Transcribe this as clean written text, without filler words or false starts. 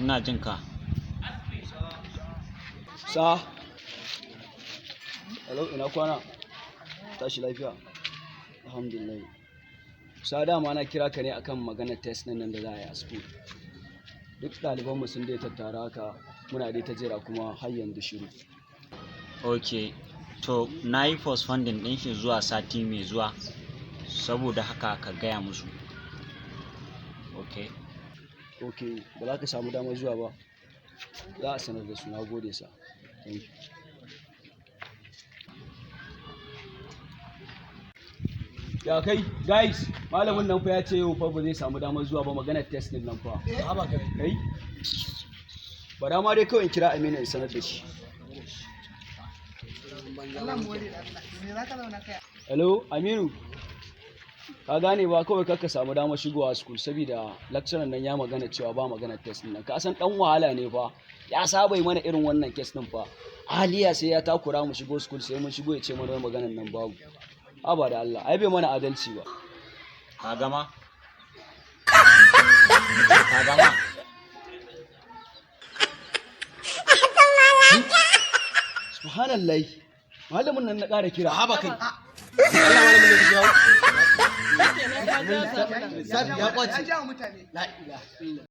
ina jin ka. Sa. Hello, ina kwana? Tashi lafiya? Alhamdulillah. Sa dama na kira ka ne akan maganar test nan da za a yi a school. Duk ɗalibanmu sun dai tattara haka muna dai ta jira kuma har yanzu shiru. Ok, to na yi postponding ɗin shi zuwa sati mai zuwa, saboda haka ka gaya musu. Ok. Ok, ba za ka samu damar zuwa ba. Za a sanar da su, na gode sa. Thank you. Ya kai, guys, malamin nan fa ya ce yau fa ba zai samu damar zuwa ba maganar test din nan fa. Haba Kai? Bara ma dai kawai in kira Aminu in sanar da shi. Hello, Aminu. Ka gane ba kawai kakka samu damar shigowa school saboda lecturer nan ya magana cewa ba maganar test din nan. Ka san dan wahala ne fa. Ya saba mana irin wannan test din fa. Aliya sai ya takura mu shigo school sai mun shigo ya ce mana maganar nan babu. Haba da Allah, ai bai mana adalci ba. Ka gama? Ka gama? Subhanallah. Malamin nan na ƙara kira. haba kai. Allah malamin da ya kwace. La ilaha